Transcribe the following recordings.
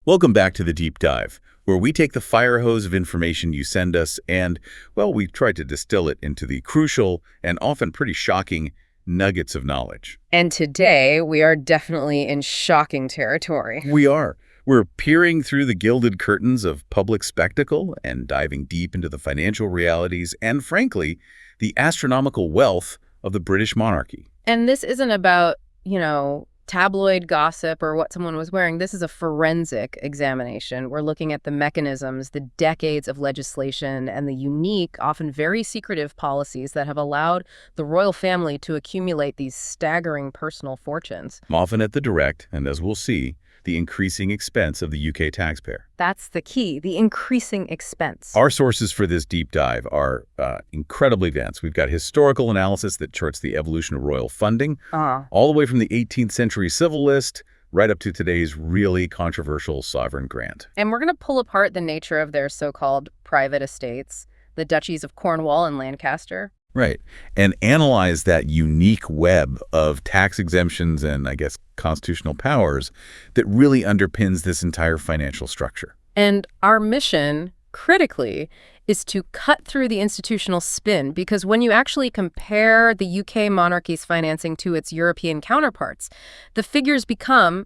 Welcome back to The Deep Dive, where we take the fire hose of information you send us and, well, we try to distill it into the crucial and often pretty shocking nuggets of knowledge. And today, we are definitely in shocking territory. We are. We're peering through the gilded curtains of public spectacle and diving deep into the financial realities and, frankly, the astronomical wealth of the British monarchy. And this isn't about, tabloid gossip or what someone was wearing. This is a forensic examination. We're looking at the mechanisms, the decades of legislation, and the unique, often very secretive policies that have allowed the royal family to accumulate these staggering personal fortunes. Often at the direct, and as we'll see, the increasing expense of the UK taxpayer. That's the key, the increasing expense. Our sources for this deep dive are incredibly advanced. We've got historical analysis that charts the evolution of royal funding, all the way from the 18th century civil list right up to today's really controversial sovereign grant. And we're going to pull apart the nature of their so-called private estates, the duchies of Cornwall and Lancaster. Right. And analyze that unique web of tax exemptions and, I guess, constitutional powers that really underpins this entire financial structure. And our mission, critically, is to cut through the institutional spin, because when you actually compare the UK monarchy's financing to its European counterparts, the figures become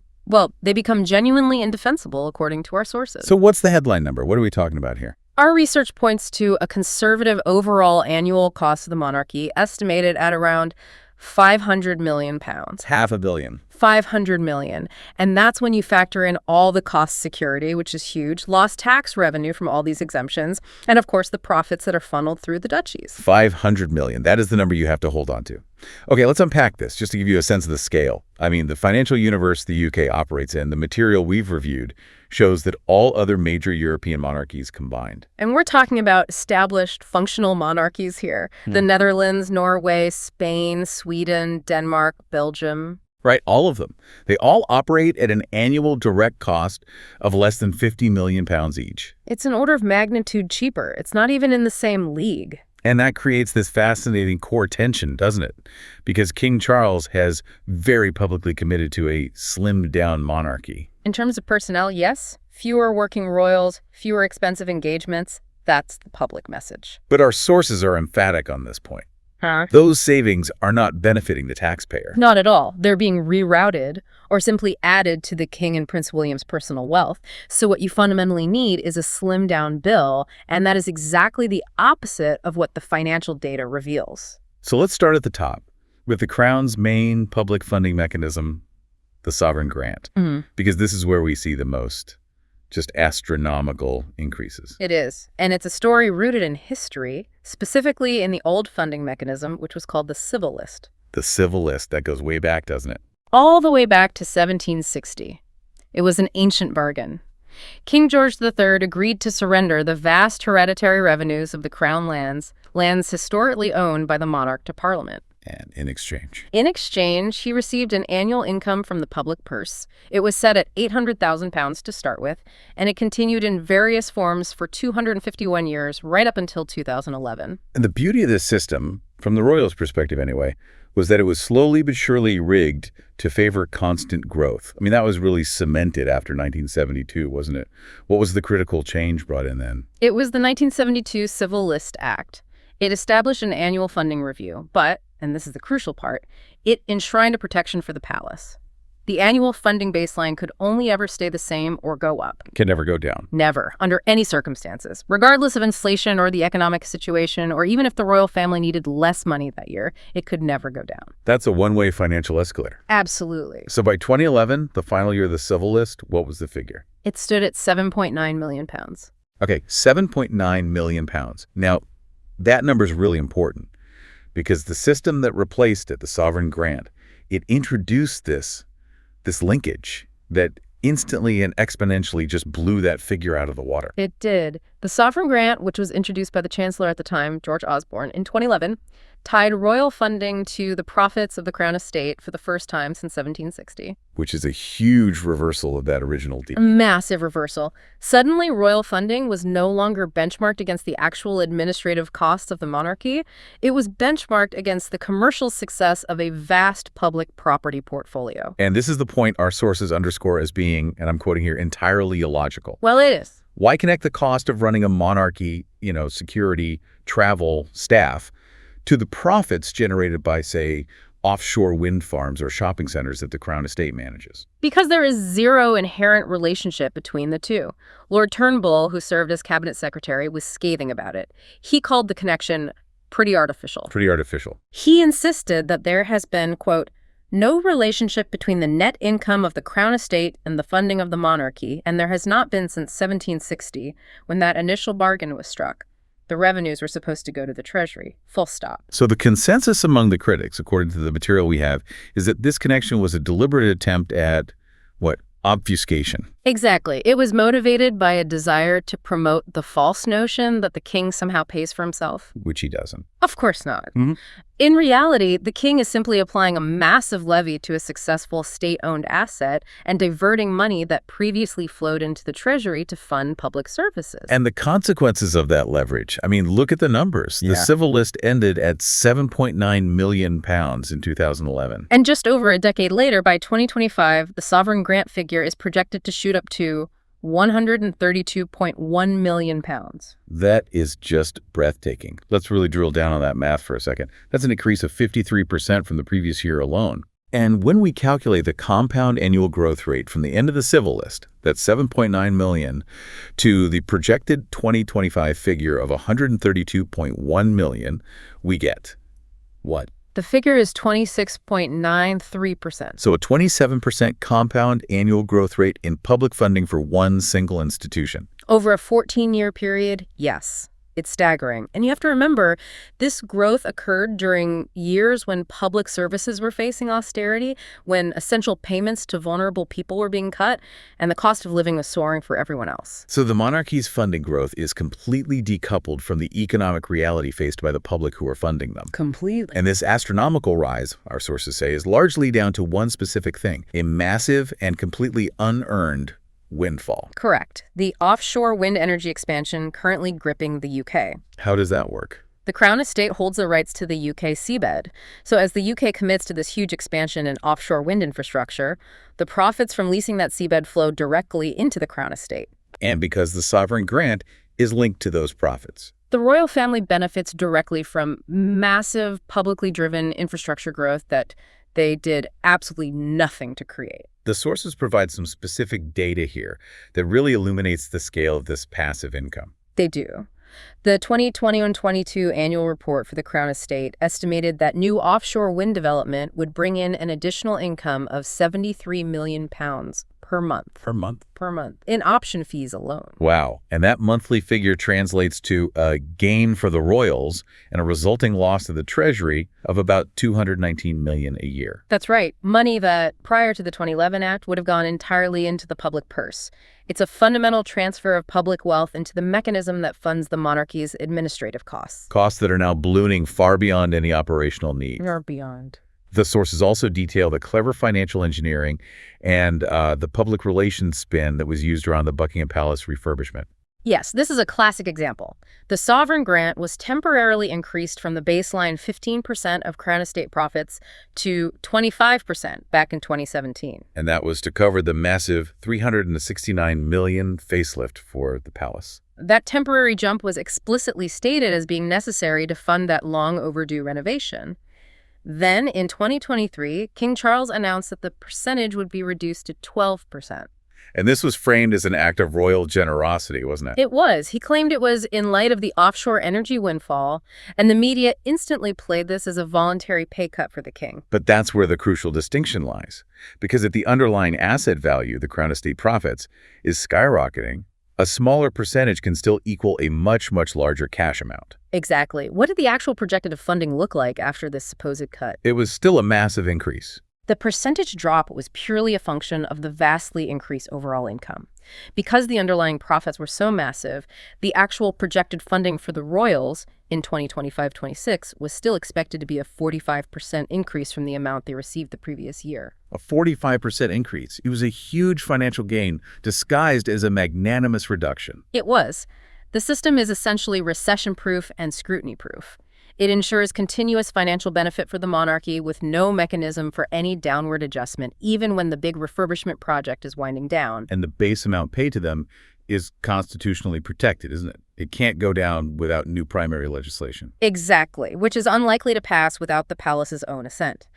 genuinely indefensible, according to our sources. So what's the headline number? What are we talking about here? Our research points to a conservative overall annual cost of the monarchy estimated at around £500 million. £500 million. 500 million. And that's when you factor in all the cost security, which is huge, lost tax revenue from all these exemptions, and of course the profits that are funneled through the duchies. 500 million. That is the number you have to hold on to. Okay, let's unpack this just to give you a sense of the scale. I mean, the financial universe the UK operates in, the material we've reviewed, shows that all other major European monarchies combined. And we're talking about established functional monarchies here. The Netherlands, Norway, Spain, Sweden, Denmark, Belgium. Right, all of them. They all operate at an annual direct cost of less than £50 million each. It's an order of magnitude cheaper. It's not even in the same league. And that creates this fascinating core tension, doesn't it? Because King Charles has very publicly committed to a slimmed-down monarchy. In terms of personnel, yes. Fewer working royals, fewer expensive engagements. That's the public message. But our sources are emphatic on this point. Those savings are not benefiting the taxpayer. Not at all. They're being rerouted or simply added to the King and Prince William's personal wealth. So what you fundamentally need is a slimmed-down bill, and that is exactly the opposite of what the financial data reveals. So let's start at the top with the Crown's main public funding mechanism, the sovereign grant, because this is where we see the most just astronomical increases. It is. And it's a story rooted in history, specifically in the old funding mechanism, which was called the civil list. The civil list, that goes way back, doesn't it? All the way back to 1760. It was an ancient bargain. King George III agreed to surrender the vast hereditary revenues of the Crown lands historically owned by the monarch, to Parliament. And in exchange? In exchange, he received an annual income from the public purse. It was set at £800,000 to start with, and it continued in various forms for 251 years, right up until 2011. And the beauty of this system, from the royals' perspective anyway, was that it was slowly but surely rigged to favor constant growth. I mean, that was really cemented after 1972, wasn't it? What was the critical change brought in then? It was the 1972 Civil List Act. It established an annual funding review, but, and this is the crucial part, it enshrined a protection for the palace. The annual funding baseline could only ever stay the same or go up. Can never go down. Never, under any circumstances. Regardless of inflation or the economic situation, or even if the royal family needed less money that year, it could never go down. That's a one-way financial escalator. Absolutely. So by 2011, the final year of the civil list, what was the figure? It stood at £7.9 million. Okay, £7.9 million. Now, that number is really important because the system that replaced it, the sovereign grant, it introduced this linkage that instantly and exponentially just blew that figure out of the water. It did. The sovereign grant, which was introduced by the Chancellor at the time, George Osborne, in 2011, tied royal funding to the profits of the Crown estate for the first time since 1760. Which is a huge reversal of that original deal. A massive reversal. Suddenly, royal funding was no longer benchmarked against the actual administrative costs of the monarchy. It was benchmarked against the commercial success of a vast public property portfolio. And this is the point our sources underscore as being, and I'm quoting here, entirely illogical. Well, it is. Why connect the cost of running a monarchy, security, travel, staff, to the profits generated by, say, offshore wind farms or shopping centers that the Crown estate manages? Because there is zero inherent relationship between the two. Lord Turnbull, who served as cabinet secretary, was scathing about it. He called the connection pretty artificial. Pretty artificial. He insisted that there has been, quote, no relationship between the net income of the Crown estate and the funding of the monarchy, and there has not been since 1760, when that initial bargain was struck. The revenues were supposed to go to the Treasury. Full stop. So the consensus among the critics, according to the material we have, is that this connection was a deliberate attempt at, obfuscation. Exactly. It was motivated by a desire to promote the false notion that the king somehow pays for himself. Which he doesn't. Of course not. Mm-hmm. In reality, the king is simply applying a massive levy to a successful state-owned asset and diverting money that previously flowed into the Treasury to fund public services. And the consequences of that leverage, look at the numbers. The civil list ended at £7.9 million in 2011. And just over a decade later, by 2025, the sovereign grant figure is projected to shoot up to £132.1 million. That is just breathtaking. Let's really drill down on that math for a second. That's an increase of 53% from the previous year alone. And when we calculate the compound annual growth rate from the end of the civil list, that's 7.9 million, to the projected 2025 figure of 132.1 million, we get what? The figure is 26.93%. So a 27% compound annual growth rate in public funding for one single institution. Over a 14-year period, yes. It's staggering. And you have to remember, this growth occurred during years when public services were facing austerity, when essential payments to vulnerable people were being cut, and the cost of living was soaring for everyone else. So the monarchy's funding growth is completely decoupled from the economic reality faced by the public who are funding them. Completely. And this astronomical rise, our sources say, is largely down to one specific thing, a massive and completely unearned windfall. Correct. The offshore wind energy expansion currently gripping the UK. How does that work? The Crown estate holds the rights to the UK seabed. So as the UK commits to this huge expansion in offshore wind infrastructure, the profits from leasing that seabed flow directly into the Crown estate. And because the sovereign grant is linked to those profits. The royal family benefits directly from massive, publicly driven infrastructure growth that they did absolutely nothing to create. The sources provide some specific data here that really illuminates the scale of this passive income. They do. The 2021-22 annual report for the Crown estate estimated that new offshore wind development would bring in an additional income of £73 million per month. Per month? Per month, in option fees alone. Wow. And that monthly figure translates to a gain for the royals and a resulting loss to the Treasury of about $219 million a year. That's right. Money that, prior to the 2011 Act, would have gone entirely into the public purse. It's a fundamental transfer of public wealth into the mechanism that funds the monarchy's administrative costs. Costs that are now ballooning far beyond any operational need. Or beyond. The sources also detail the clever financial engineering and the public relations spin that was used around the Buckingham Palace refurbishment. Yes, this is a classic example. The sovereign grant was temporarily increased from the baseline 15% of Crown estate profits to 25% back in 2017. And that was to cover the massive $369 million facelift for the palace. That temporary jump was explicitly stated as being necessary to fund that long overdue renovation. Then, in 2023, King Charles announced that the percentage would be reduced to 12%. And this was framed as an act of royal generosity, wasn't it? It was. He claimed it was in light of the offshore energy windfall, and the media instantly played this as a voluntary pay cut for the king. But that's where the crucial distinction lies. Because if the underlying asset value, the Crown estate profits, is skyrocketing, a smaller percentage can still equal a much, much larger cash amount. Exactly. What did the actual projected funding look like after this supposed cut? It was still a massive increase. The percentage drop was purely a function of the vastly increased overall income. Because the underlying profits were so massive, the actual projected funding for the royals, in 2025-26 was still expected to be a 45% increase from the amount they received the previous year. A 45% increase. It was a huge financial gain disguised as a magnanimous reduction. It was. The system is essentially recession-proof and scrutiny-proof. It ensures continuous financial benefit for the monarchy with no mechanism for any downward adjustment, even when the big refurbishment project is winding down. And the base amount paid to them is constitutionally protected, isn't it? It can't go down without new primary legislation. Exactly, which is unlikely to pass without the palace's own assent.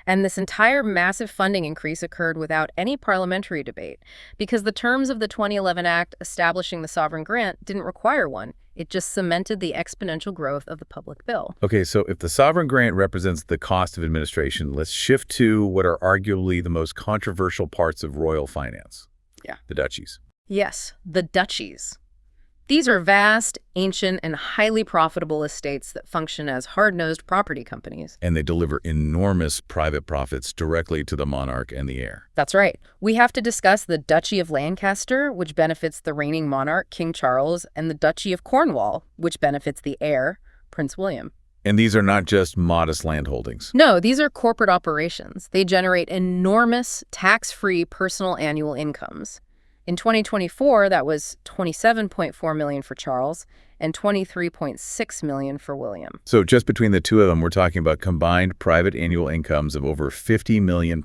And this entire massive funding increase occurred without any parliamentary debate, because the terms of the 2011 Act establishing the sovereign grant didn't require one. It just cemented the exponential growth of the public bill. Okay, so if the sovereign grant represents the cost of administration, let's shift to what are arguably the most controversial parts of royal finance. Yeah. The duchies. Yes, the duchies. These are vast, ancient, and highly profitable estates that function as hard-nosed property companies. And they deliver enormous private profits directly to the monarch and the heir. That's right. We have to discuss the Duchy of Lancaster, which benefits the reigning monarch, King Charles, and the Duchy of Cornwall, which benefits the heir, Prince William. And these are not just modest landholdings. No, these are corporate operations. They generate enormous, tax-free personal annual incomes. In 2024, that was $27.4 million for Charles and $23.6 million for William. So just between the two of them, we're talking about combined private annual incomes of over £50 million.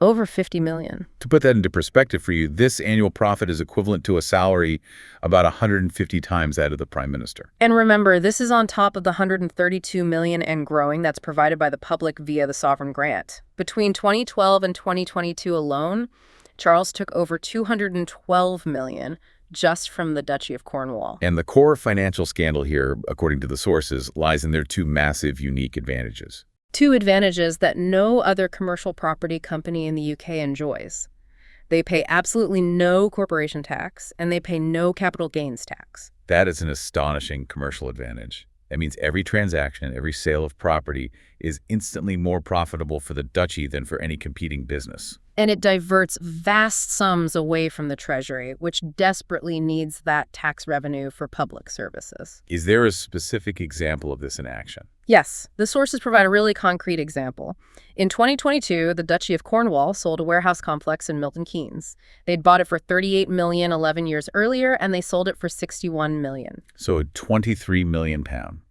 Over $50 million. To put that into perspective for you, this annual profit is equivalent to a salary about 150 times that of the Prime Minister. And remember, this is on top of the $132 million and growing that's provided by the public via the sovereign grant. Between 2012 and 2022 alone, Charles took over $212 million just from the Duchy of Cornwall. And the core financial scandal here, according to the sources, lies in their two massive, unique advantages. Two advantages that no other commercial property company in the UK enjoys. They pay absolutely no corporation tax, and they pay no capital gains tax. That is an astonishing commercial advantage. That means every transaction, every sale of property is instantly more profitable for the duchy than for any competing business. And it diverts vast sums away from the Treasury, which desperately needs that tax revenue for public services. Is there a specific example of this in action? Yes, the sources provide a really concrete example. In 2022, the Duchy of Cornwall sold a warehouse complex in Milton Keynes. They'd bought it for $38 million 11 years earlier, and they sold it for $61 million. So £23 million.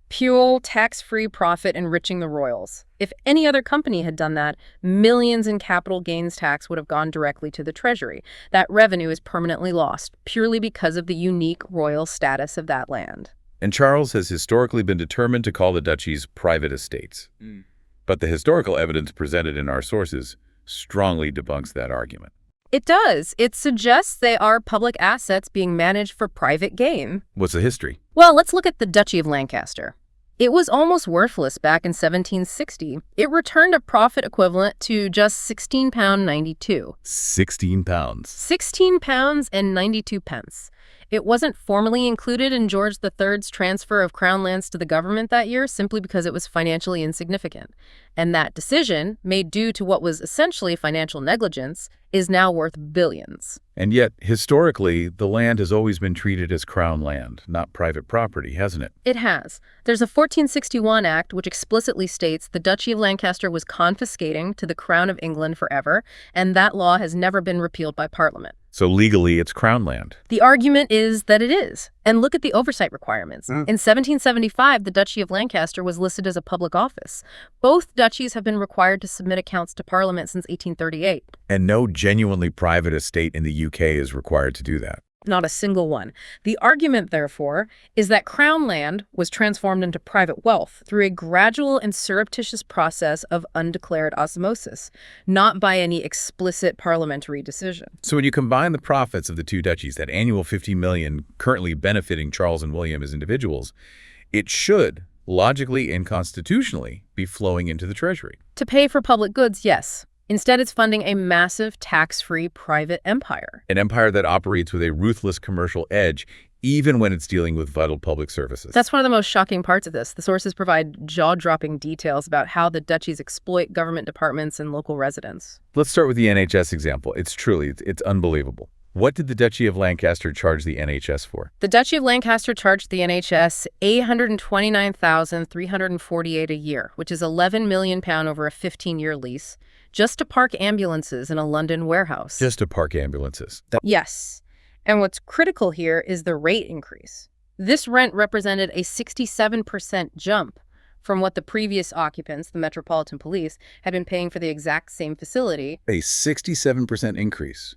Pure, tax-free profit enriching the royals. If any other company had done that, millions in capital gains tax would have gone directly to the Treasury. That revenue is permanently lost, purely because of the unique royal status of that land. And Charles has historically been determined to call the duchies private estates. But the historical evidence presented in our sources strongly debunks that argument. It does. It suggests they are public assets being managed for private gain. What's the history? Well, let's look at the Duchy of Lancaster. It was almost worthless back in 1760. It returned a profit equivalent to just £16.92. 16 pounds. £16.92. It wasn't formally included in George III's transfer of crown lands to the government that year simply because it was financially insignificant. And that decision, made due to what was essentially financial negligence, is now worth billions. And yet, historically, the land has always been treated as crown land, not private property, hasn't it? It has. There's a 1461 Act which explicitly states the Duchy of Lancaster was confiscating to the Crown of England forever, and that law has never been repealed by Parliament. So legally, it's crown land. The argument is that it is. And look at the oversight requirements. In 1775, the Duchy of Lancaster was listed as a public office. Both duchies have been required to submit accounts to Parliament since 1838. And no genuinely private estate in the UK is required to do that. Not a single one. The argument, therefore, is that crown land was transformed into private wealth through a gradual and surreptitious process of undeclared osmosis, not by any explicit parliamentary decision. So when you combine the profits of the two duchies, that annual $50 million currently benefiting Charles and William as individuals, it should, logically and constitutionally, be flowing into the Treasury. To pay for public goods, yes. Instead, it's funding a massive tax-free private empire. An empire that operates with a ruthless commercial edge, even when it's dealing with vital public services. That's one of the most shocking parts of this. The sources provide jaw-dropping details about how the duchies exploit government departments and local residents. Let's start with the NHS example. It's unbelievable. What did the Duchy of Lancaster charge the NHS for? The Duchy of Lancaster charged the NHS £829,348 a year, which is £11 million over a 15-year lease, just to park ambulances in a London warehouse. Just to park ambulances. Yes. And what's critical here is the rate increase. This rent represented a 67% jump from what the previous occupants, the Metropolitan Police, had been paying for the exact same facility. A 67% increase,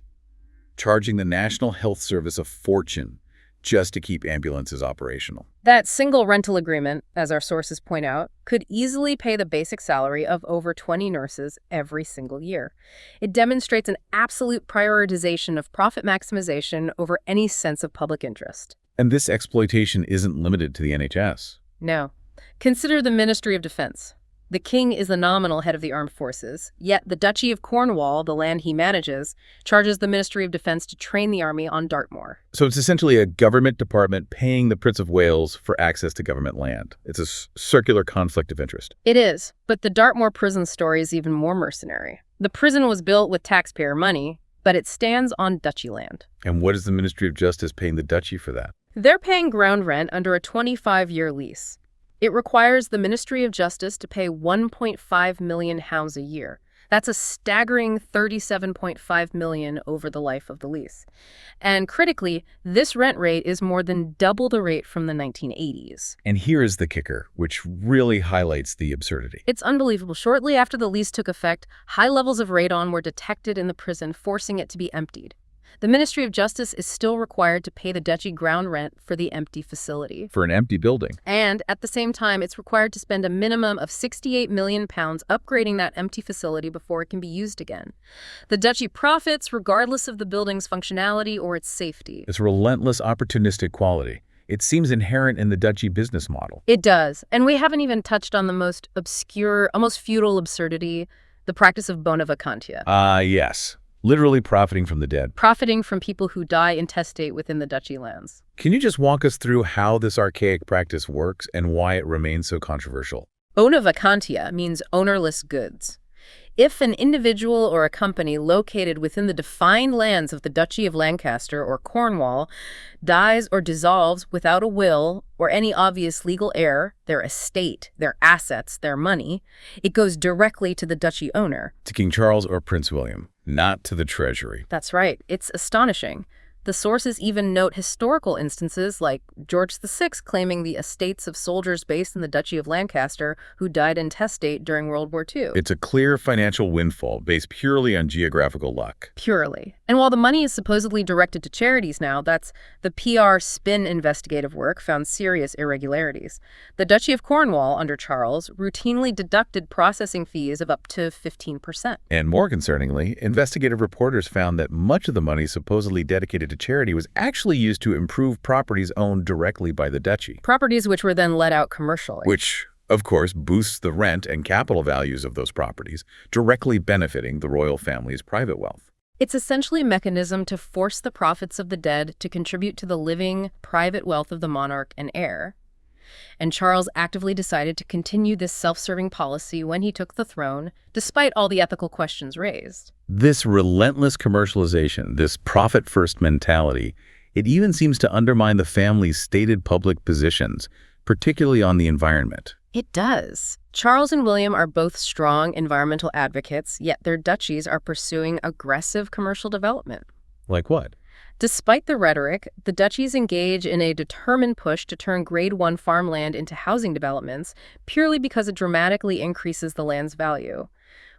charging the National Health Service a fortune just to keep ambulances operational. That single rental agreement, as our sources point out, could easily pay the basic salary of over 20 nurses every single year. It demonstrates an absolute prioritization of profit maximization over any sense of public interest. And this exploitation isn't limited to the NHS. No. Consider the Ministry of Defense. The king is the nominal head of the armed forces, yet the Duchy of Cornwall, the land he manages, charges the Ministry of Defense to train the army on Dartmoor. So it's essentially a government department paying the Prince of Wales for access to government land. It's a circular conflict of interest. It is, but the Dartmoor prison story is even more mercenary. The prison was built with taxpayer money, but it stands on Duchy land. And what is the Ministry of Justice paying the Duchy for that? They're paying ground rent under a 25-year lease. It requires the Ministry of Justice to pay £1.5 million a year. That's a staggering $37.5 million over the life of the lease. And critically, this rent rate is more than double the rate from the 1980s. And here is the kicker, which really highlights the absurdity. It's unbelievable. Shortly after the lease took effect, high levels of radon were detected in the prison, forcing it to be emptied. The Ministry of Justice is still required to pay the Duchy ground rent for the empty facility. For an empty building. And at the same time, it's required to spend a minimum of £68 million upgrading that empty facility before it can be used again. The Duchy profits regardless of the building's functionality or its safety. It's relentless opportunistic quality. It seems inherent in the Duchy business model. It does. And we haven't even touched on the most obscure, almost feudal absurdity, the practice of bona vacantia. Yes. Literally profiting from the dead. Profiting from people who die intestate within the Duchy lands. Can you just walk us through how this archaic practice works and why it remains so controversial? Bona vacantia means ownerless goods. If an individual or a company located within the defined lands of the Duchy of Lancaster or Cornwall dies or dissolves without a will or any obvious legal heir, their estate, their assets, their money, it goes directly to the Duchy owner. To King Charles or Prince William, not to the Treasury. That's right. It's astonishing. The sources even note historical instances like George VI claiming the estates of soldiers based in the Duchy of Lancaster who died intestate during World War II. It's a clear financial windfall based purely on geographical luck. Purely. And while the money is supposedly directed to charities now, that's the PR spin investigative work found serious irregularities. The Duchy of Cornwall, under Charles, routinely deducted processing fees of up to 15%. And more concerningly, investigative reporters found that much of the money supposedly dedicated to charity was actually used to improve properties owned directly by the Duchy. Properties which were then let out commercially. Which, of course, boosts the rent and capital values of those properties, directly benefiting the royal family's private wealth. It's essentially a mechanism to force the profits of the dead to contribute to the living, private wealth of the monarch and heir. And Charles actively decided to continue this self-serving policy when he took the throne, despite all the ethical questions raised. This relentless commercialization, this profit-first mentality, it even seems to undermine the family's stated public positions, particularly on the environment. It does. Charles and William are both strong environmental advocates, yet their duchies are pursuing aggressive commercial development. Like what? Despite the rhetoric, the duchies engage in a determined push to turn Grade 1 farmland into housing developments purely because it dramatically increases the land's value.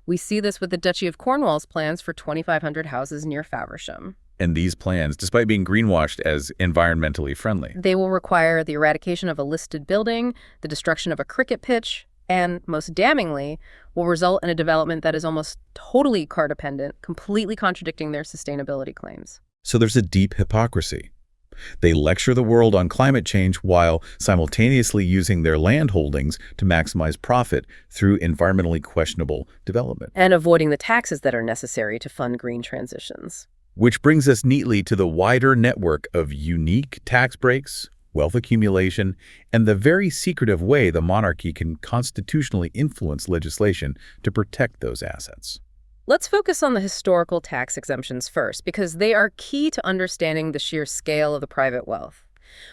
We see this with the Duchy of Cornwall's plans for 2,500 houses near Faversham. And these plans, despite being greenwashed as environmentally friendly, they will require the eradication of a listed building, the destruction of a cricket pitch, and, most damningly, will result in a development that is almost totally car-dependent, completely contradicting their sustainability claims. So there's a deep hypocrisy. They lecture the world on climate change while simultaneously using their land holdings to maximize profit through environmentally questionable development. And avoiding the taxes that are necessary to fund green transitions. Which brings us neatly to the wider network of unique tax breaks, wealth accumulation, and the very secretive way the monarchy can constitutionally influence legislation to protect those assets. Let's focus on the historical tax exemptions first, because they are key to understanding the sheer scale of the private wealth.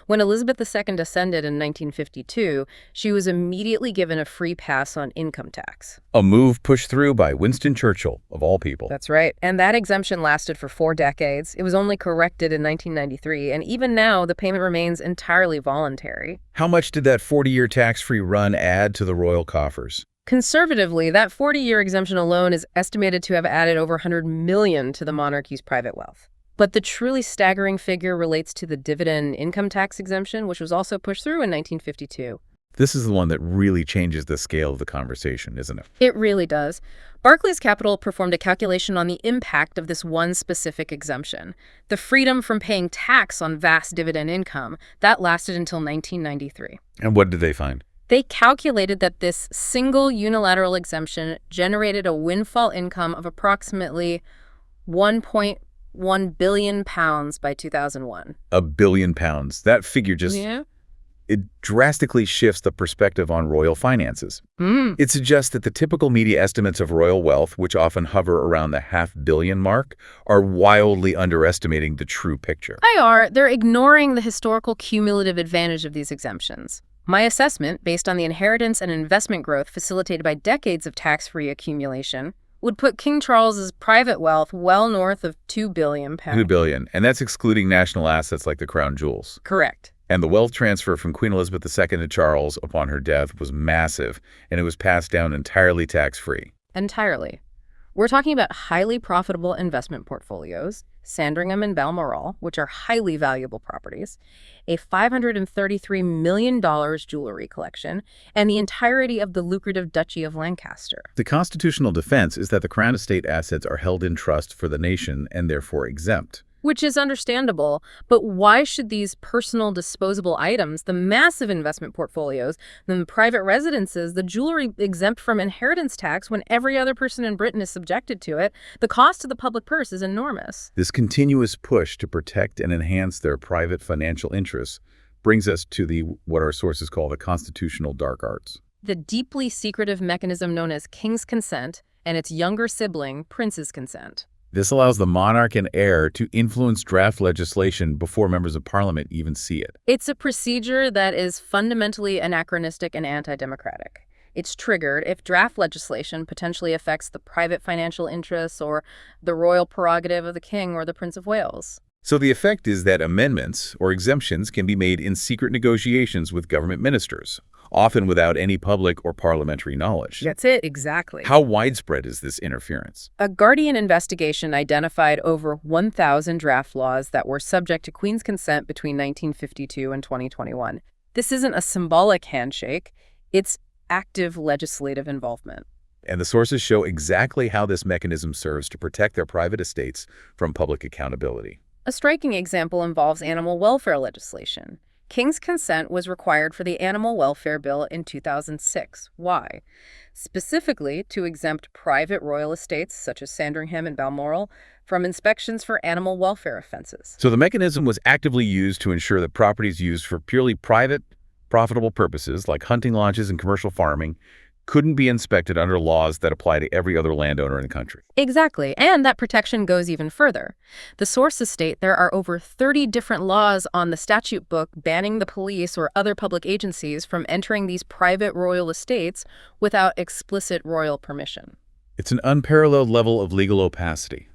When Elizabeth II ascended in 1952, she was immediately given a free pass on income tax. A move pushed through by Winston Churchill, of all people. That's right. And that exemption lasted for 4 decades. It was only corrected in 1993, and even now, the payment remains entirely voluntary. How much did that 40-year tax-free run add to the royal coffers? Conservatively, that 40-year exemption alone is estimated to have added over $100 million to the monarchy's private wealth. But the truly staggering figure relates to the dividend income tax exemption, which was also pushed through in 1952. This is the one that really changes the scale of the conversation, isn't it? It really does. Barclays Capital performed a calculation on the impact of this one specific exemption. The freedom from paying tax on vast dividend income, that lasted until 1993. And what did they find? They calculated that this single unilateral exemption generated a windfall income of approximately £1.1 billion by 2001. £1 billion. That figure just... Yeah. It drastically shifts the perspective on royal finances. It suggests that the typical media estimates of royal wealth, which often hover around the $500 million mark, are wildly underestimating the true picture. They're ignoring the historical cumulative advantage of these exemptions. My assessment, based on the inheritance and investment growth facilitated by decades of tax-free accumulation, would put King Charles's private wealth well north of £2 billion. $2 billion, and that's excluding national assets like the crown jewels. Correct. And the wealth transfer from Queen Elizabeth II to Charles upon her death was massive, and it was passed down entirely tax-free. Entirely. We're talking about highly profitable investment portfolios, Sandringham and Balmoral, which are highly valuable properties, a $533 million jewelry collection, and the entirety of the lucrative Duchy of Lancaster. The constitutional defense is that the Crown estate assets are held in trust for the nation and therefore exempt. Which is understandable, but why should these personal disposable items, the massive investment portfolios, the private residences, the jewelry exempt from inheritance tax when every other person in Britain is subjected to it? The cost to the public purse is enormous. This continuous push to protect and enhance their private financial interests brings us to what our sources call the constitutional dark arts. The deeply secretive mechanism known as king's consent and its younger sibling, prince's consent. This allows the monarch and heir to influence draft legislation before members of parliament even see it. It's a procedure that is fundamentally anachronistic and anti-democratic. It's triggered if draft legislation potentially affects the private financial interests or the royal prerogative of the king or the Prince of Wales. So the effect is that amendments or exemptions can be made in secret negotiations with government ministers, often without any public or parliamentary knowledge. That's it, exactly. How widespread is this interference? A Guardian investigation identified over 1,000 draft laws that were subject to Queen's consent between 1952 and 2021. This isn't a symbolic handshake, it's active legislative involvement. And the sources show exactly how this mechanism serves to protect their private estates from public accountability. A striking example involves animal welfare legislation. King's consent was required for the Animal Welfare Bill in 2006. Why? Specifically to exempt private royal estates, such as Sandringham and Balmoral, from inspections for animal welfare offenses. So the mechanism was actively used to ensure that properties used for purely private, profitable purposes, like hunting lodges and commercial farming, couldn't be inspected under laws that apply to every other landowner in the country. Exactly, and that protection goes even further. The sources state there are over 30 different laws on the statute book banning the police or other public agencies from entering these private royal estates without explicit royal permission. It's an unparalleled level of legal opacity.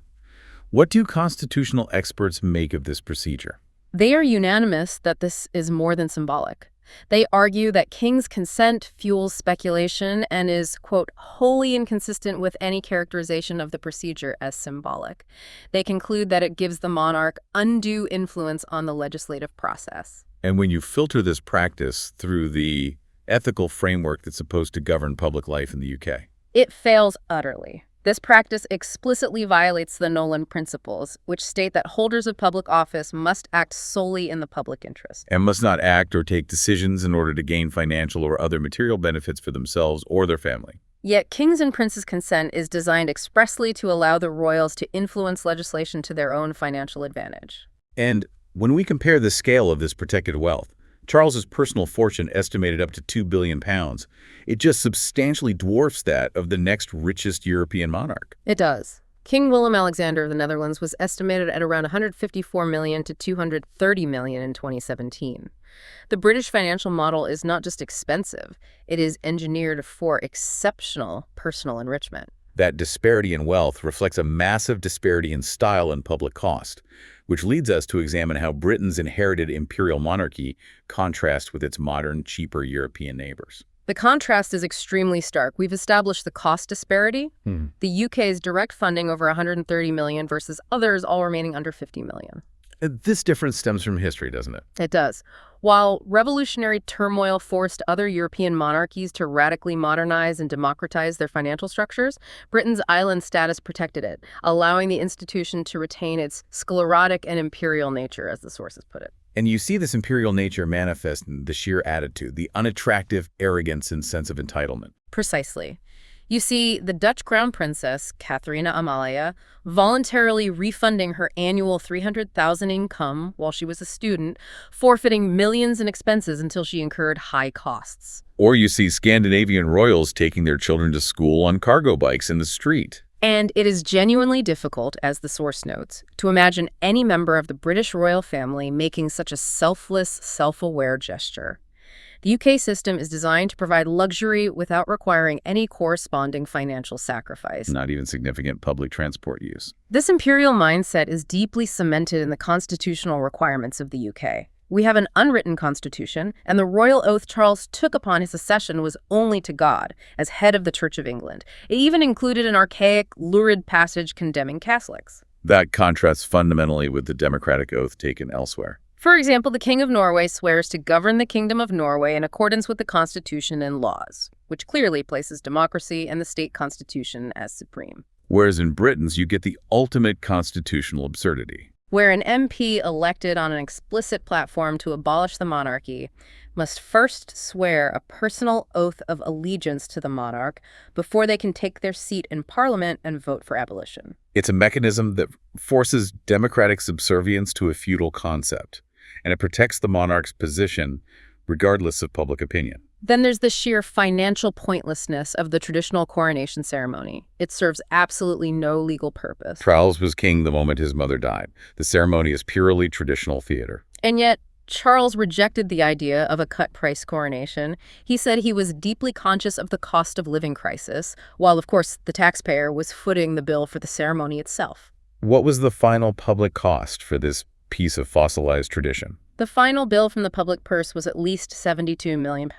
What do constitutional experts make of this procedure? They are unanimous that this is more than symbolic. They argue that King's consent fuels speculation and is, quote, wholly inconsistent with any characterization of the procedure as symbolic. They conclude that it gives the monarch undue influence on the legislative process. And when you filter this practice through the ethical framework that's supposed to govern public life in the UK, it fails utterly. This practice explicitly violates the Nolan Principles, which state that holders of public office must act solely in the public interest. And must not act or take decisions in order to gain financial or other material benefits for themselves or their family. Yet King's and Prince's consent is designed expressly to allow the royals to influence legislation to their own financial advantage. And when we compare the scale of this protected wealth, Charles's personal fortune, estimated up to £2 billion, it just substantially dwarfs that of the next richest European monarch. It does. King Willem-Alexander of the Netherlands was estimated at around 154 million to 230 million in 2017. The British financial model is not just expensive, it is engineered for exceptional personal enrichment. That disparity in wealth reflects a massive disparity in style and public cost, which leads us to examine how Britain's inherited imperial monarchy contrasts with its modern, cheaper European neighbors. The contrast is extremely stark. We've established the cost disparity. The UK's direct funding over 130 million versus others all remaining under 50 million. This difference stems from history, doesn't it? It does. While revolutionary turmoil forced other European monarchies to radically modernize and democratize their financial structures, Britain's island status protected it, allowing the institution to retain its sclerotic and imperial nature, as the sources put it. And you see this imperial nature manifest in the sheer attitude, the unattractive arrogance and sense of entitlement. Precisely. You see the Dutch crown princess, Catharina Amalia, voluntarily refunding her annual $300,000 income while she was a student, forfeiting millions in expenses until she incurred high costs. Or you see Scandinavian royals taking their children to school on cargo bikes in the street. And it is genuinely difficult, as the source notes, to imagine any member of the British royal family making such a selfless, self-aware gesture. The UK system is designed to provide luxury without requiring any corresponding financial sacrifice. Not even significant public transport use. This imperial mindset is deeply cemented in the constitutional requirements of the UK. We have an unwritten constitution, and the royal oath Charles took upon his accession was only to God, as head of the Church of England. It even included an archaic, lurid passage condemning Catholics. That contrasts fundamentally with the democratic oath taken elsewhere. For example, the King of Norway swears to govern the Kingdom of Norway in accordance with the Constitution and laws, which clearly places democracy and the state constitution as supreme. Whereas in Britain's, you get the ultimate constitutional absurdity, where an MP elected on an explicit platform to abolish the monarchy must first swear a personal oath of allegiance to the monarch before they can take their seat in Parliament and vote for abolition. It's a mechanism that forces democratic subservience to a feudal concept, and it protects the monarch's position regardless of public opinion. Then there's the sheer financial pointlessness of the traditional coronation ceremony. It serves absolutely no legal purpose. Charles was king the moment his mother died. The ceremony is purely traditional theater. And yet, Charles rejected the idea of a cut-price coronation. He said he was deeply conscious of the cost of living crisis, while, of course, the taxpayer was footing the bill for the ceremony itself. What was the final public cost for this piece of fossilized tradition? The final bill from the public purse was at least £72 million.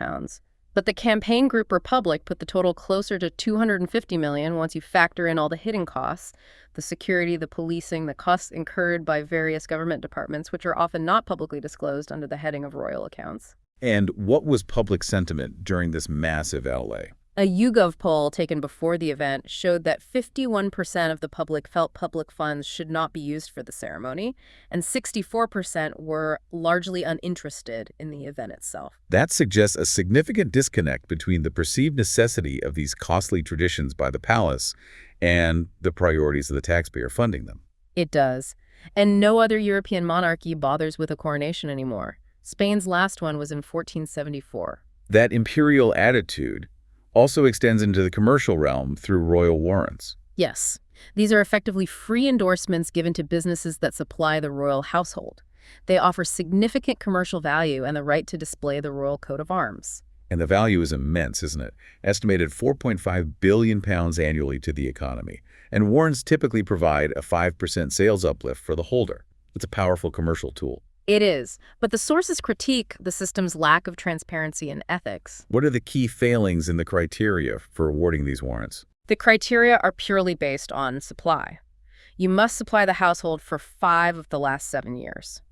But the campaign group Republic put the total closer to $250 million once you factor in all the hidden costs, the security, the policing, the costs incurred by various government departments, which are often not publicly disclosed under the heading of royal accounts. And what was public sentiment during this massive outlay? A YouGov poll taken before the event showed that 51% of the public felt public funds should not be used for the ceremony, and 64% were largely uninterested in the event itself. That suggests a significant disconnect between the perceived necessity of these costly traditions by the palace and the priorities of the taxpayer funding them. It does. And no other European monarchy bothers with a coronation anymore. Spain's last one was in 1474. That imperial attitude also extends into the commercial realm through royal warrants. Yes. These are effectively free endorsements given to businesses that supply the royal household. They offer significant commercial value and the right to display the royal coat of arms. And the value is immense, isn't it? Estimated £4.5 billion annually to the economy. And warrants typically provide a 5% sales uplift for the holder. It's a powerful commercial tool. It is, but the sources critique the system's lack of transparency and ethics. What are the key failings in the criteria for awarding these warrants? The criteria are purely based on supply. You must supply the household for 5 of the last 7 years.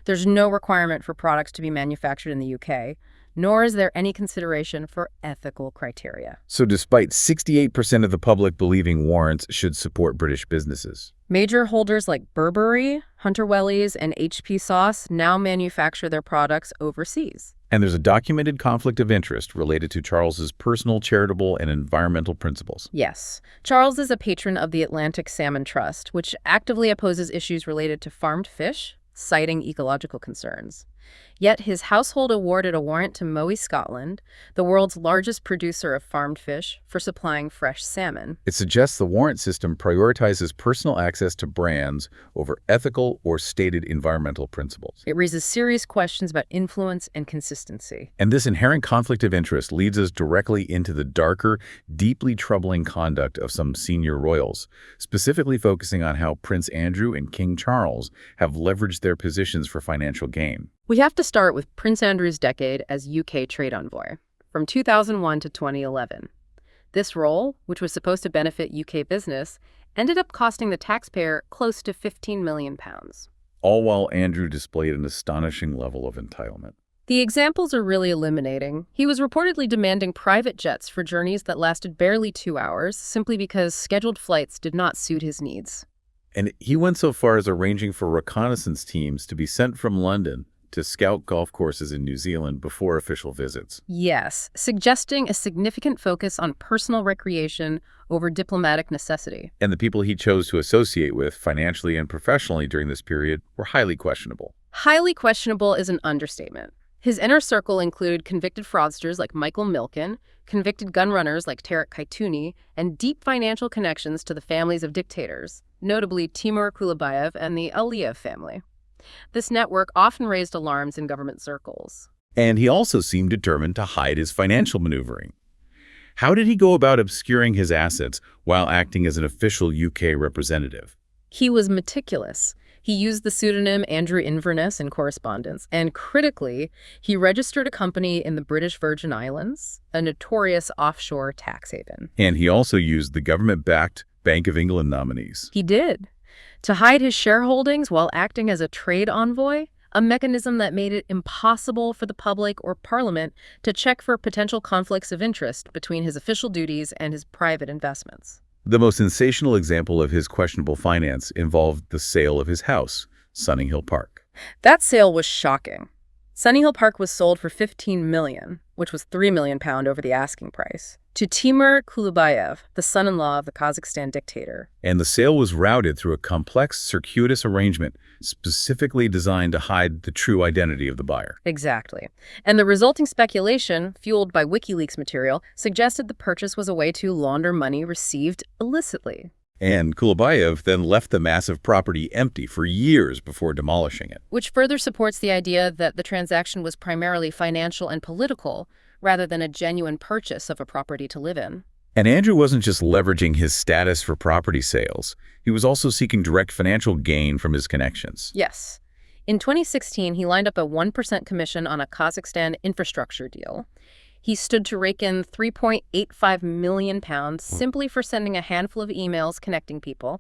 There's no requirement for products to be manufactured in the UK, nor is there any consideration for ethical criteria. So despite 68% of the public believing warrants should support British businesses, major holders like Burberry, Hunter Wellies, and HP Sauce now manufacture their products overseas. And there's a documented conflict of interest related to Charles's personal, charitable, and environmental principles. Yes. Charles is a patron of the Atlantic Salmon Trust, which actively opposes issues related to farmed fish, citing ecological concerns. Yet his household awarded a warrant to Mowi Scotland, the world's largest producer of farmed fish, for supplying fresh salmon. It suggests the warrant system prioritizes personal access to brands over ethical or stated environmental principles. It raises serious questions about influence and consistency. And this inherent conflict of interest leads us directly into the darker, deeply troubling conduct of some senior royals, specifically focusing on how Prince Andrew and King Charles have leveraged their positions for financial gain. We have to start with Prince Andrew's decade as UK trade envoy, from 2001 to 2011. This role, which was supposed to benefit UK business, ended up costing the taxpayer close to £15 million. All while Andrew displayed an astonishing level of entitlement. The examples are really illuminating. He was reportedly demanding private jets for journeys that lasted barely 2 hours, simply because scheduled flights did not suit his needs. And he went so far as arranging for reconnaissance teams to be sent from London to scout golf courses in New Zealand before official visits. Yes, suggesting a significant focus on personal recreation over diplomatic necessity. And the people he chose to associate with, financially and professionally during this period, were highly questionable. Highly questionable is an understatement. His inner circle included convicted fraudsters like Michael Milken, convicted gun runners like Tarek Kaituni, and deep financial connections to the families of dictators, notably Timur Kulibayev and the Aliyev family. This network often raised alarms in government circles. And he also seemed determined to hide his financial maneuvering. How did he go about obscuring his assets while acting as an official UK representative? He was meticulous. He used the pseudonym Andrew Inverness in correspondence, and critically, he registered a company in the British Virgin Islands, a notorious offshore tax haven. And he also used the government-backed Bank of England nominees. He did. To hide his shareholdings while acting as a trade envoy, a mechanism that made it impossible for the public or Parliament to check for potential conflicts of interest between his official duties and his private investments. The most sensational example of his questionable finance involved the sale of his house, Sunninghill Park. That sale was shocking. Sunninghill Park was sold for £15 million, which was £3 million over the asking price, to Timur Kulibayev, the son-in-law of the Kazakhstan dictator. And the sale was routed through a complex, circuitous arrangement specifically designed to hide the true identity of the buyer. Exactly. And the resulting speculation, fueled by WikiLeaks material, suggested the purchase was a way to launder money received illicitly. And Kulibayev then left the massive property empty for years before demolishing it. Which further supports the idea that the transaction was primarily financial and political, rather than a genuine purchase of a property to live in. And Andrew wasn't just leveraging his status for property sales. He was also seeking direct financial gain from his connections. Yes. In 2016, he lined up a 1% commission on a Kazakhstan infrastructure deal. He stood to rake in £3.85 million simply for sending a handful of emails connecting people.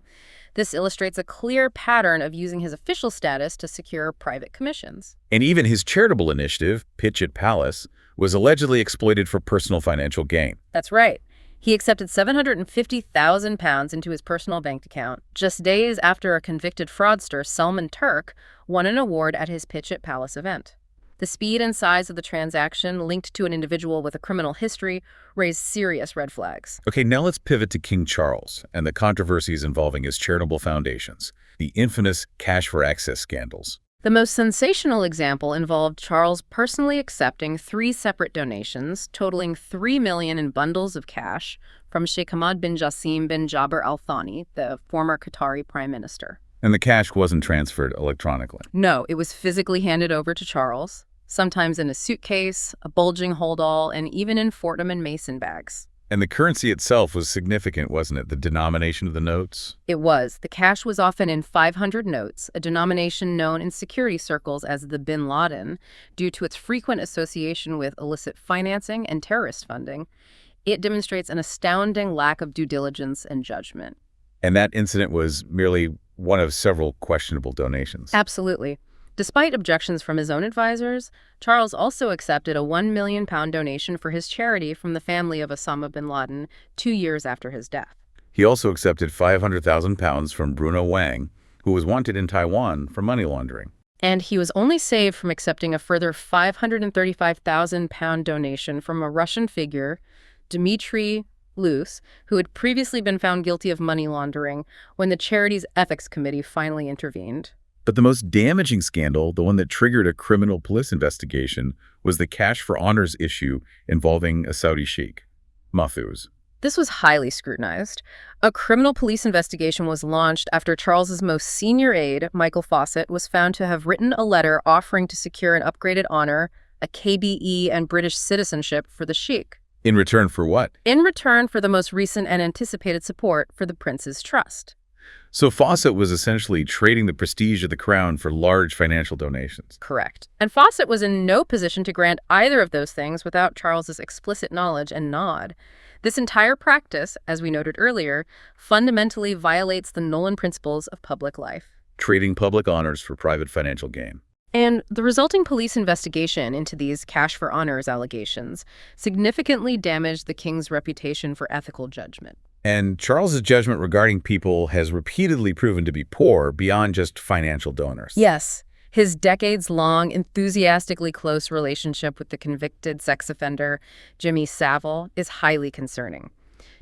This illustrates a clear pattern of using his official status to secure private commissions. And even his charitable initiative, Pitch at Palace, was allegedly exploited for personal financial gain. That's right. He accepted £750,000 into his personal bank account just days after a convicted fraudster, Salman Turk, won an award at his Pitch at Palace event. The speed and size of the transaction, linked to an individual with a criminal history, raised serious red flags. Okay, now let's pivot to King Charles and the controversies involving his charitable foundations, the infamous cash for access scandals. The most sensational example involved Charles personally accepting 3 separate donations, totaling $3 million in bundles of cash, from Sheikh Hamad bin Jassim bin Jaber Al Thani, the former Qatari prime minister. And the cash wasn't transferred electronically. No, it was physically handed over to Charles, sometimes in a suitcase, a bulging holdall, and even in Fortnum & Mason bags. And the currency itself was significant, wasn't it? The denomination of the notes? It was. The cash was often in 500 notes, a denomination known in security circles as the Bin Laden, due to its frequent association with illicit financing and terrorist funding. It demonstrates an astounding lack of due diligence and judgment. And that incident was merely one of several questionable donations. Absolutely. Despite objections from his own advisors, Charles also accepted a £1 million donation for his charity from the family of Osama bin Laden 2 years after his death. He also accepted £500,000 from Bruno Wang, who was wanted in Taiwan for money laundering. And he was only saved from accepting a further £535,000 donation from a Russian figure, Dmitry Luce, who had previously been found guilty of money laundering when the charity's ethics committee finally intervened. But the most damaging scandal, the one that triggered a criminal police investigation, was the cash for honors issue involving a Saudi sheikh, Mahfouz. This was highly scrutinized. A criminal police investigation was launched after Charles's most senior aide, Michael Fawcett, was found to have written a letter offering to secure an upgraded honor, a KBE, and British citizenship for the sheikh. In return for what? In return for the most recent and anticipated support for the prince's trust. So Fawcett was essentially trading the prestige of the crown for large financial donations. Correct. And Fawcett was in no position to grant either of those things without Charles's explicit knowledge and nod. This entire practice, as we noted earlier, fundamentally violates the Nolan principles of public life. Trading public honors for private financial gain. And the resulting police investigation into these cash for honors allegations significantly damaged the king's reputation for ethical judgment. And Charles's judgment regarding people has repeatedly proven to be poor beyond just financial donors. Yes. His decades-long, enthusiastically close relationship with the convicted sex offender, Jimmy Savile, is highly concerning.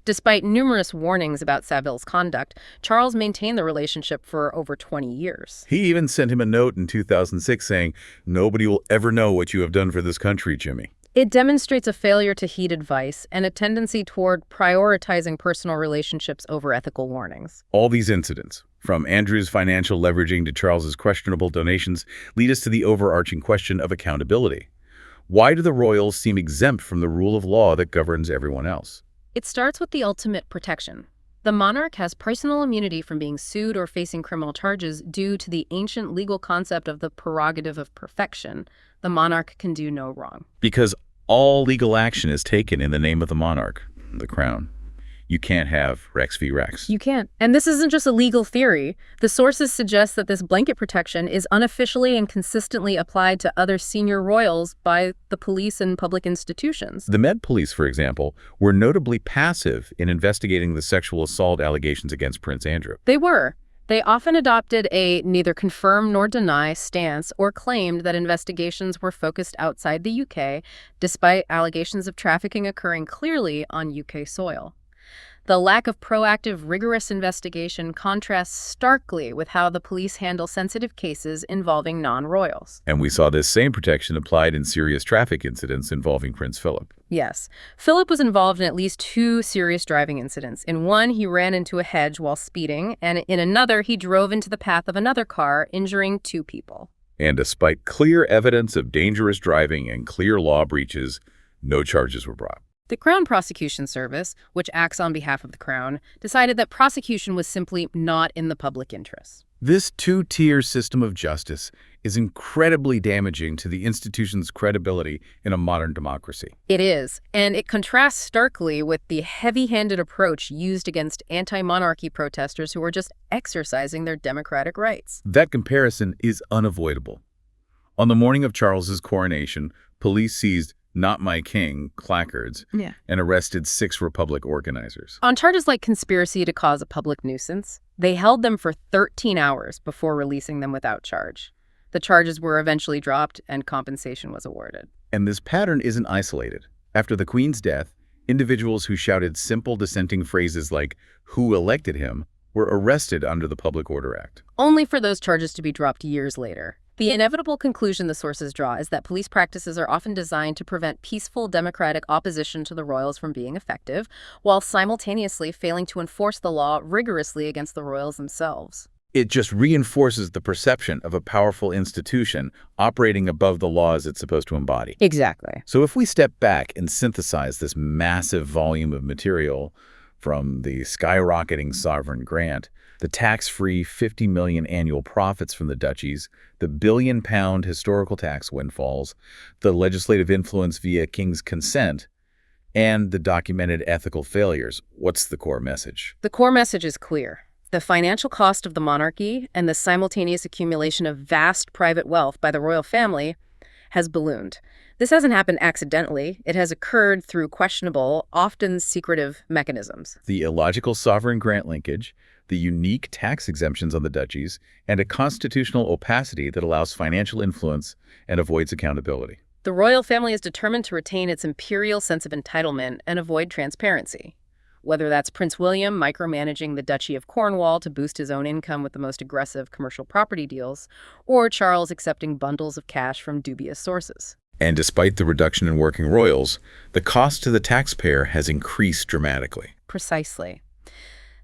Despite numerous warnings about Savile's conduct, Charles maintained the relationship for over 20 years. He even sent him a note in 2006 saying, "Nobody will ever know what you have done for this country, Jimmy." It demonstrates a failure to heed advice and a tendency toward prioritizing personal relationships over ethical warnings. All these incidents, from Andrew's financial leveraging to Charles's questionable donations, lead us to the overarching question of accountability. Why do the royals seem exempt from the rule of law that governs everyone else? It starts with the ultimate protection. The monarch has personal immunity from being sued or facing criminal charges due to the ancient legal concept of the prerogative of perfection. The monarch can do no wrong. Because all legal action is taken in the name of the monarch, the crown. You can't have Rex v. Rex. You can't. And this isn't just a legal theory. The sources suggest that this blanket protection is unofficially and consistently applied to other senior royals by the police and public institutions. The Met Police, for example, were notably passive in investigating the sexual assault allegations against Prince Andrew. They were. They often adopted a neither confirm nor deny stance or claimed that investigations were focused outside the UK, despite allegations of trafficking occurring clearly on UK soil. The lack of proactive, rigorous investigation contrasts starkly with how the police handle sensitive cases involving non-royals. And we saw this same protection applied in serious traffic incidents involving Prince Philip. Yes. Philip was involved in at least 2 serious driving incidents. In one, he ran into a hedge while speeding, and in another, he drove into the path of another car, injuring 2 people. And despite clear evidence of dangerous driving and clear law breaches, no charges were brought. The Crown Prosecution Service, which acts on behalf of the Crown, decided that prosecution was simply not in the public interest. This two-tier system of justice is incredibly damaging to the institution's credibility in a modern democracy. It is, and it contrasts starkly with the heavy-handed approach used against anti-monarchy protesters who are just exercising their democratic rights. That comparison is unavoidable. On the morning of Charles's coronation, police seized "Not My King" placards and arrested 6 Republic organizers. On charges like conspiracy to cause a public nuisance, they held them for 13 hours before releasing them without charge. The charges were eventually dropped and compensation was awarded. And this pattern isn't isolated. After the Queen's death, individuals who shouted simple dissenting phrases like "Who elected him?" were arrested under the Public Order Act. Only for those charges to be dropped years later. The inevitable conclusion the sources draw is that police practices are often designed to prevent peaceful democratic opposition to the royals from being effective, while simultaneously failing to enforce the law rigorously against the royals themselves. It just reinforces the perception of a powerful institution operating above the laws it's supposed to embody. Exactly. So if we step back and synthesize this massive volume of material, from the skyrocketing sovereign grant, the tax-free $50 million annual profits from the duchies, the billion-pound historical tax windfalls, the legislative influence via king's consent, and the documented ethical failures, what's the core message? The core message is clear. The financial cost of the monarchy and the simultaneous accumulation of vast private wealth by the royal family has ballooned. This hasn't happened accidentally. It has occurred through questionable, often secretive mechanisms. The illogical sovereign grant linkage, the unique tax exemptions on the duchies, and a constitutional opacity that allows financial influence and avoids accountability. The royal family is determined to retain its imperial sense of entitlement and avoid transparency. whether that's Prince William micromanaging the Duchy of Cornwall to boost his own income with the most aggressive commercial property deals, or Charles accepting bundles of cash from dubious sources. And despite the reduction in working royals, the cost to the taxpayer has increased dramatically. Precisely.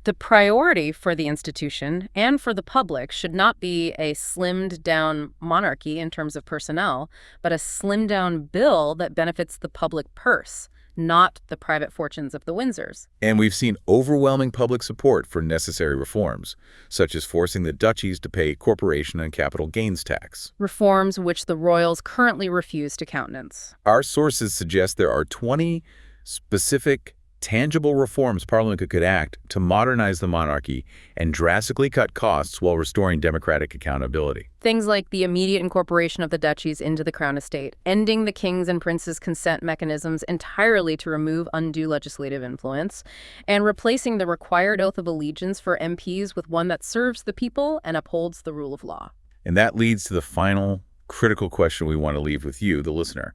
The priority for the institution and for the public should not be a slimmed-down monarchy in terms of personnel, but a slimmed-down bill that benefits the public purse, not the private fortunes of the Windsors. And we've seen overwhelming public support for necessary reforms, such as forcing the duchies to pay corporation and capital gains tax. Reforms which the royals currently refuse to countenance. Our sources suggest there are 20 specific, tangible reforms Parliament could enact to modernize the monarchy and drastically cut costs while restoring democratic accountability. Things like the immediate incorporation of the duchies into the Crown estate, ending the king's and prince's consent mechanisms entirely to remove undue legislative influence, and replacing the required oath of allegiance for MPs with one that serves the people and upholds the rule of law. And that leads to the final critical question we want to leave with you, the listener.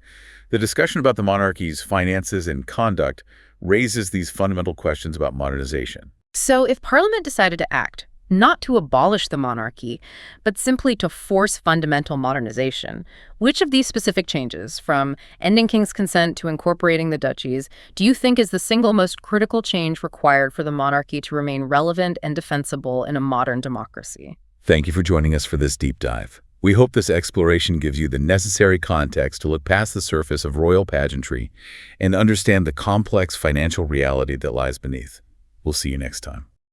The discussion about the monarchy's finances and conduct raises these fundamental questions about modernization. So if Parliament decided to act, not to abolish the monarchy, but simply to force fundamental modernization, which of these specific changes, from ending king's consent to incorporating the duchies, do you think is the single most critical change required for the monarchy to remain relevant and defensible in a modern democracy? Thank you for joining us for this deep dive. We hope this exploration gives you the necessary context to look past the surface of royal pageantry and understand the complex financial reality that lies beneath. We'll see you next time.